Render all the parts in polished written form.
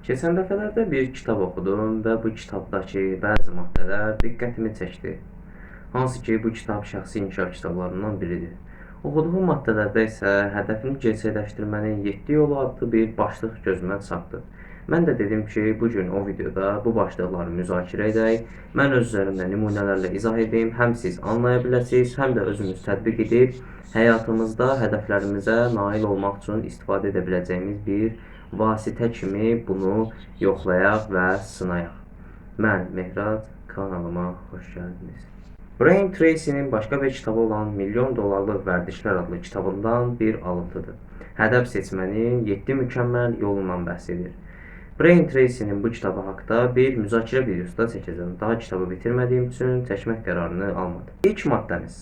Keçən dəfələrdə bir kitab oxudum və bu kitabdakı bəzi maddələr diqqətimi çəkdi. Hansı ki, bu kitab şəxsi inkişaf kitablarından biridir. Oxuduğum maddələrdə isə hədəfini gerçəkləşdirmənin 7 yolu adlı bir başlıq gözümə çarpdı. Mən də dedim ki, bu gün o videoda bu başlıqları müzakirə edək, mən öz üzərimdə nümunələrlə izah edeyim, həm siz anlaya biləsiniz, həm də özümüz tətbiq edib həyatımızda hədəflərimizə nail olmaq üçün istifadə edə biləcəyimiz bir vasitə kimi bunu yoxlayaq və sınayaq. Mən Mehrad, kanalıma xoş gəldiniz. Brian Tracy'nin başqa bir kitabı olan Milyon Dollarlıq Vərdişlər adlı kitabından bir alıntıdır. Hədəf seçmənin 7 mükəmməl yolundan bəhs edir. Brian Tracy'nin bu kitabı haqqında bir müzakirə videosu da çəkəcəm. Daha kitabı bitirmədiyim üçün çəkmək qərarını almadım. İlk maddəmiz,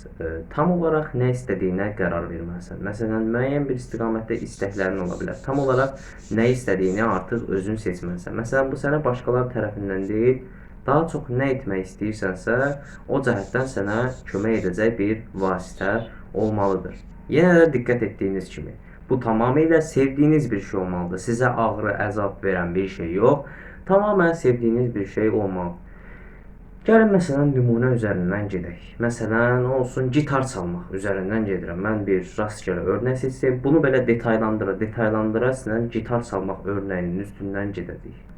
tam olaraq nə istədiyinə qərar verməlisən. Məsələn, müəyyən bir istiqamətdə istəklərin ola bilər. Tam olaraq nə istədiyini artıq özün seçməlisən. Məsələn, bu sənə başqaları tərəfindən deyil, daha çox nə etmək istəyirsənsə, o cəhətdən sənə kömək edəcək bir vasitə olmalıdır. Yenə də diqqət etdiyiniz kimi, bu tamamilə sevdiyiniz bir şey olmalıdır. Sizə ağrı, əzab verən bir şey yox, tamamen sevdiyiniz bir şey olmalı. Gəlin məsələn nümunə üzərindən gedək. Məsələn, olsun gitar çalmaq üzərindən gedirəm. Mən bir rastgele örnək seçsəm, bunu belə detaylandıra sizə gitar çalmaq örnəyinin üstündən gedəcəyik.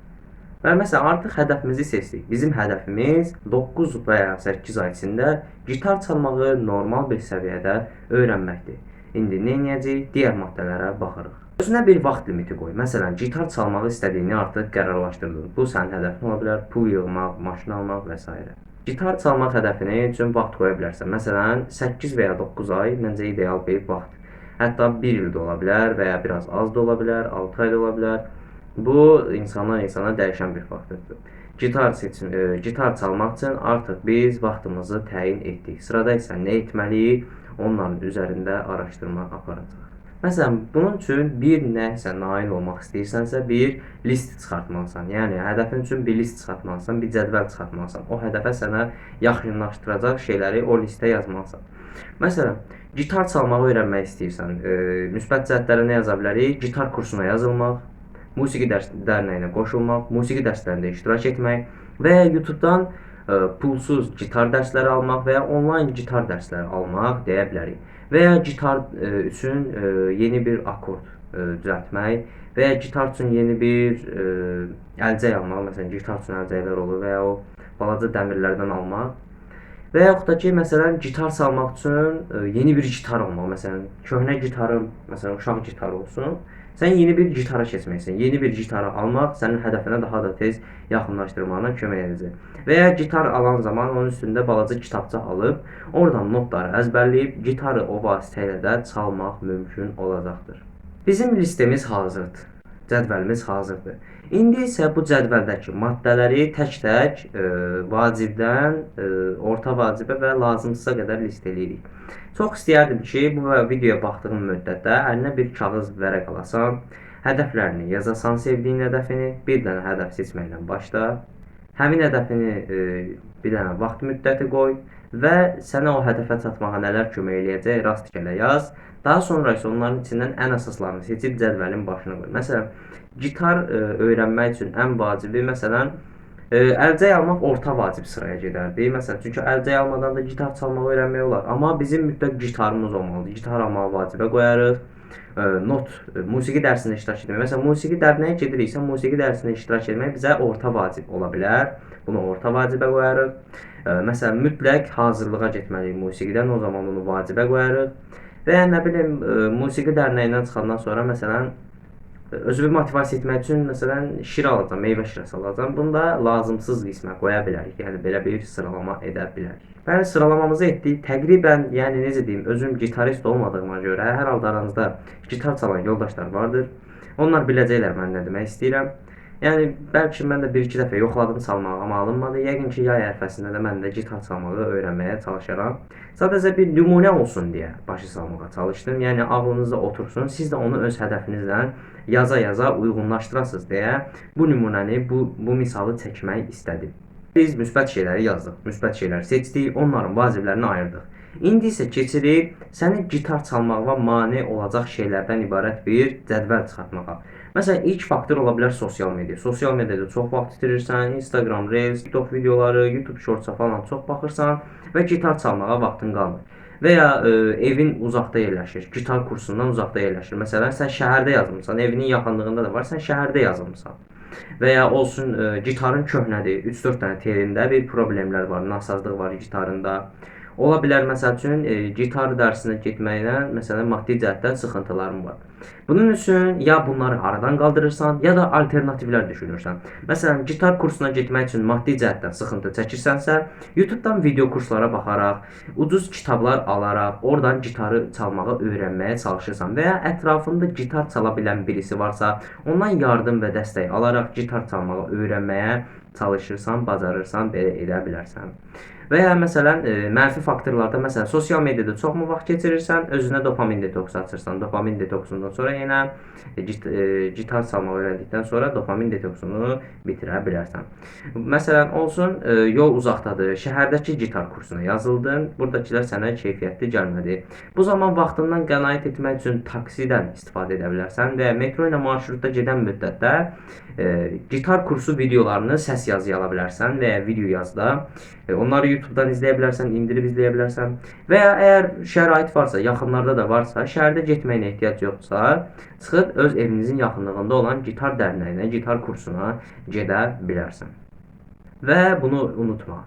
Və məsələn, artıq hədəfimizi seçdik. Bizim hədəfimiz 9 və ya 8 ay içində gitar çalmağı normal bir səviyyədə öyrənməkdir. İndi nə edəcəyik? Digər maddələrə baxırıq. Özünə bir vaxt limiti qoy. Məsələn, gitar çalmağı istədiyini artıq qərarlaşdırdın. Bu sənin hədəfin ola bilər, pul yığmaq, maşın almaq və s. Gitar çalmaq hədəfini üçün vaxt qoya bilərsən. Məsələn, 8 və ya 9 ay məncə ideal bir vaxt. Hətta 1 il də ola bilər və ya biraz az da ola bilər, 6 ay da ola bilər. Bu insandan insana dəyişən bir faktordur. Gitar çalmaq üçün artıq biz vaxtımızı təyin etdik. Sırada isə nə etməliyik? Onların üzərində araşdırma aparacaq. Məsələn, bunun üçün bir nəsə nail olmaq istəyirsənsə, bir list çıxartmalısan. Yəni, hədəfin üçün bir list çıxartmalısan, bir cədvəl çıxartmalısan. O hədəfə sənə yaxınlaşdıracaq şeyləri o listə yazmalısan. Məsələn, gitar çalmağı öyrənmək istəyirsən, müsbət cəhətlərə nə yaza bilərik? Gitar kursuna yazılmaq, musiqi dərnəyinə qoşulmaq, musiqi dərslərində iştirak etmək və ya YouTube-dan pulsuz gitar dərsləri almaq və ya onlayn gitar dərsləri almaq deyə bilərik. Və ya gitar üçün yeni bir akord düzəltmək və ya gitar üçün yeni bir əlcək almaq. Məsələn, gitar üçün əlcəklər olur və ya o balaca dəmirlərdən almaq. Və yaxud da ki, məsələn, gitar çalmaq üçün yeni bir gitar almaq. Məsələn, köhnə gitarın, məsələn, uşaq gitarı olsun. Sən yeni bir gitara keçməksən. Yeni bir gitarı almaq sənin hədəfinə daha da tez yaxınlaşdırmağına kömək edəcək. Və ya gitar alan zaman onun üstündə balaca kitabça alıb, oradan notları əzbərləyib, gitarı o vasitə ilə də çalmaq mümkün olacaqdır. Bizim listemiz hazırdır. Cədvəlimiz hazırdır. İndi isə bu cədvəldəki maddələri tək-tək vacibdən orta vacibə və lazımsıza qədər list eləyirik. Çox istəyərdim ki, bu videoya baxdığım müddətdə əlinə bir kağız vərəq alasan, hədəflərini yazasan, sevdiyin hədəfini, bir dənə hədəf seçməklə başla. Həmin hədəfini bir dənə vaxt müddəti qoy və sənə o hədəfə çatmağa nələr kömək eləyəcək rastgele yaz. Daha sonra isə onların içindən ən əsaslarını seçib cədvəlin başına qoy. Məsələn, gitar öyrənmək üçün ən vacibi, məsələn, əlcək almaq orta vacib sıraya gedərdi. Məsələn, çünki əlcək almadan da gitar çalmağı öyrənmək olar. Amma bizim mütləq gitarımız olmalıdır. Gitar almağı vacibə qoyarıq. Musiqi dərsində iştirak etmək. Məsələn, musiqi dərsinə gediriksə, musiqi dərsində iştirak etmək bizə orta vacib ola bilər. Bunu orta vacibə qoyarıq. Məsələn, mütləq hazırlığa getməliyik musiqidən, o zaman bunu vacibə qoyarıq. Və ya nə bilim, musiqi dərnəyindən çıxandan sonra, məsələn, özümü motivasiya etmək üçün, məsələn, şir alacam, meyvə şirəsi alacam. Bunu da lazımsız qismə qoya bilərik. Yəni, belə bir sıralama edə bilərik. Bəli, sıralamamızı etdik. Təqribən, yəni necə deyim, özüm gitarist olmadığıma görə, hər halda aranızda gitar çalan yoldaşlar vardır. Onlar biləcəklər mən nə demək istəyirəm. Yəni, bəlkə mən də bir-iki dəfə yoxladım çalmağı, amma alınmadı. Yəqin ki, yay ərfəsində də mən də gitar çalmağı öyrənməyə çalışaram. Sadəcə bir nümunə olsun deyə başı salmağa çalışdım. Yəni, ağlınızda otursun, siz də onu öz hədəfinizlə yaza-yaza uyğunlaşdırasınız deyə bu nümunəni, bu misalı çəkmək istədim. Biz müsbət şeyləri yazdıq, müsbət şeyləri seçdik, onların vaciblərini ayırdıq. İndi isə keçirik səni gitar çalmağa mane olacaq şeylərdən ibarət bir cədvəl çıxartmağa. Məsələn, ilk faktor ola bilər sosial media. Sosial mediada çox vaxt itirirsən, Instagram Reels, TikTok videoları, YouTube Shorts-a falan çox baxırsan və gitar çalmağa vaxtın qalmır. Və ya evin uzaqda yerləşir, gitar kursundan uzaqda yerləşir. Məsələn, sən şəhərdə yazılmısan, evinin yaxınlığında da var, sən şəhərdə yazılmısan. Və ya olsun gitarın köhnədir, 3-4 dənə telində bir problemlər var, nasazlıq var gitarında. Ola bilər məsəl üçün gitar dərsinə getməklə məsələn maddi cəhətdən sıxıntıların var. Bunun üçün ya bunları aradan qaldırırsan, ya da alternativlər düşünürsən. Məsələn, gitar kursuna getmək üçün maddi cəhətdən sıxıntı çəkirsənsə, YouTube-dan video kurslara baxaraq, ucuz kitablar alaraq, oradan gitarı çalmağı öyrənməyə çalışırsan və ya ətrafında gitar çala bilən birisi varsa, ondan yardım və dəstək alaraq gitar çalmağı öyrənməyə çalışırsan, bacarırsan, belə edə bilərsən. Və ya məsələn, mənfi faktorlarda məsələn sosial mediada çoxmu vaxt keçirirsən, özünə dopamin detoksu açırsan. Dopamin detoksundan sonra yenə gitar çalmağı öyrəndikdən sonra dopamin detoksunu bitirə bilərsən. Məsələn, olsun yol uzaqdadır, şəhərdəki gitar kursuna yazıldın, buradakılar sənə keyfiyyətli gəlmədi. Bu zaman vaxtından qənaət etmək üçün taksidən istifadə edə bilərsən və metro ilə marşrutda gedən müddətdə gitar kursu videolarını səs yazı ala bilərsən və ya video yazda. Onları YouTube-dan izləyə bilərsən, indirib izləyə bilərsən. Və ya əgər şərait varsa, yaxınlarda da varsa, şəhərdə getməyinə ehtiyac yoxdursa, çıxıb öz evinizin yaxınlığında olan gitar dərnəyinə, gitar kursuna gedə bilərsən. Və bunu unutma.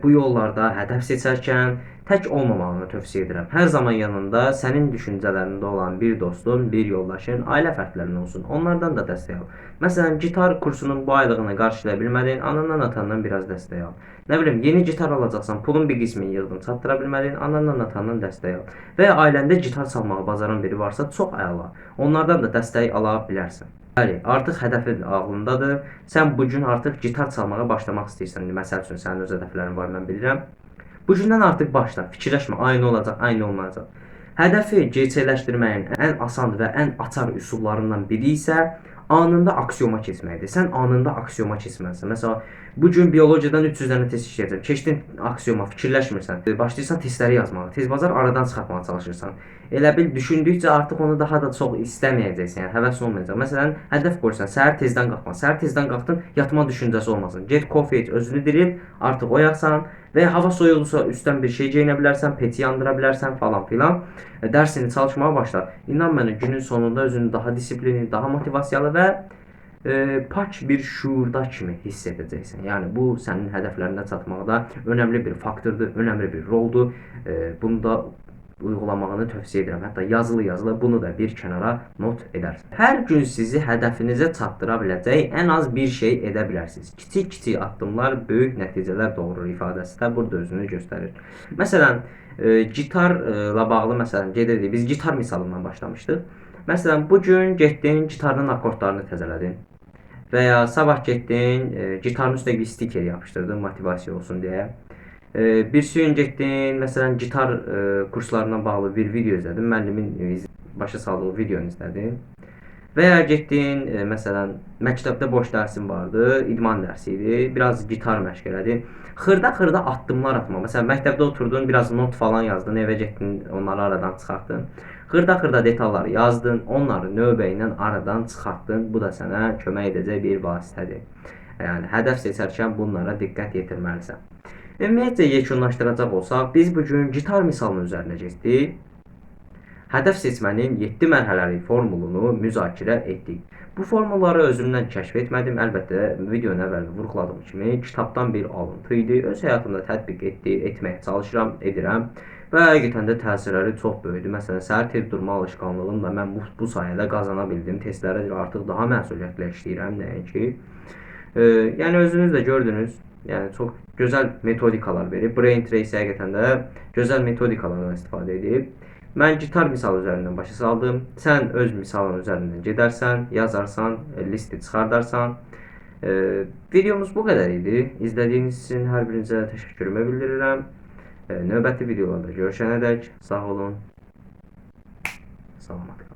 Bu yollarda hədəf seçərkən tək olmamağını tövsiyə edirəm. Hər zaman yanında sənin düşüncələrində olan bir dostun, bir yoldaşın, ailə fərdlərinin olsun. Onlardan da dəstək al. Məsələn, gitar kursunun bu aylığını qarşılaya bilmədin, anandan, atandan biraz dəstək al. Nə bilim, yeni gitar alacaqsan, pulun bir qismini yığdın, çatdıra bilmədin, anandan, atandan dəstək al. Və ya ailəndə gitar çalmağı bacaran biri varsa, çox əla. Onlardan da dəstək ala bilərsən. Bəli, artıq hədəfin ağlındadır. Sən bu gün artıq gitar çalmağa başlamaq istəyirsən. Məsəl üçün sənin öz hədəflərin var, mən bilirəm. Bu gündən artıq başla. Fikirləşmə, aynı olacaq, aynı olmayacaq. Hədəfi gerçəkləşdirməyin ən asan və ən açar üsullarından biri isə anında aksiyoma keçməkdir. Sən anında aksiyoma keçməlisən. Məsələn, bu gün biologiyadan 300 dənə test işləyəcəm. Keçdin aksiyoma, fikirləşmirsən. Başlayırsan testləri yazmağa. Tez-bazar aradan çıxartmağa çalışırsan. Elə bil düşündükcə artıq onu daha da çox istəməyəcəksən, yəni həvəs olmayacaq. Məsələn, hədəf qoyursan, səhər tezdən qalxma. Səhər tezdən qalxdın, yatma düşüncəsi olmasın. Get kofe iç, özünü diril, artıq oyaqsan və ya hava soyuqdursa üstdən bir şey geyinə bilərsən, peti yandıra bilərsən falan filan. Dərsini çalışmağa başla. İnan mənə günün sonunda özünü daha disiplinli, daha motivasiyalı və pak bir şuurda kimi hiss edəcəksən. Yəni bu sənin hədəflərinə çatmaqda önəmli bir faktordur, önəmli bir roldur. Bunu da uygulamağını tövsiyə edirəm. Hətta yazılı bunu da bir kənara not edərsən. Hər gün sizi hədəfinizə çatdıra biləcək ən az bir şey edə bilərsiniz. Kiçik-kiçik addımlar böyük nəticələr doğurur ifadəsi də burada özünü göstərir. Məsələn, gitarla bağlı məsələn gedirdik. Biz gitar misalından başlamışdıq. Məsələn, bu gün getdin, gitarın akordlarını təzələdin. Və ya sabah getdin, gitarın üstünə bir stiker yapışdırdın, motivasiya olsun deyə. Birisi gün getdin, məsələn, gitar kurslarından bağlı bir video izlədin, müəllimin başa saldığı videonu izlədin. Və ya getdin, məsələn, məktəbdə boş dərsin vardı, idman dərsi idi, biraz gitar məşq elədin. Xırda addımlar atma. Məsələn, məktəbdə oturdun, biraz not falan yazdın, evə getdin, onları aradan çıxartdın. Xırda detalları yazdın, onları növbə ilə aradan çıxartdın. Bu da sənə kömək edəcək bir vasitədir. Yəni, hədəf seçərkən bunlara diqqət yetirməlisən. Ümumiyyətcə yekunlaşdıracaq olsaq, biz bugün gitar misalının üzərinə getdik. Hədəf seçmənin 7 mərhələli formulunu müzakirə etdik. Bu formulları özümdən kəşf etmədim. Əlbəttə, videonun əvvəlində vurğuladığım kimi kitabdan bir alıntı idi. Öz həyatımda tətbiq etməyə çalışıram, edirəm. Və həqiqətən də təsirləri çox böyükdür. Məsələn, səhər tez durma alışqanlığını da mən bu sayədə qazana bildim. Testlərə artıq daha məsuliyyətlə işləyirəm, nəinki. Yəni özünüz də gördünüz. Yəni çox gözəl metodikalar verib. Brain Trace həqiqətən də gözəl metodikalardan istifadə edib. Mən gitar misalı üzərindən başa saldım. Sən öz misalın üzərindən gedərsən, yazarsan, listi çıxardarsan. Videomuz bu qədər idi. İzlədiyiniz üçün hər birinizə təşəkkürümü bildirirəm. Növbəti videolarda görüşənədək sağ olun. Salamat.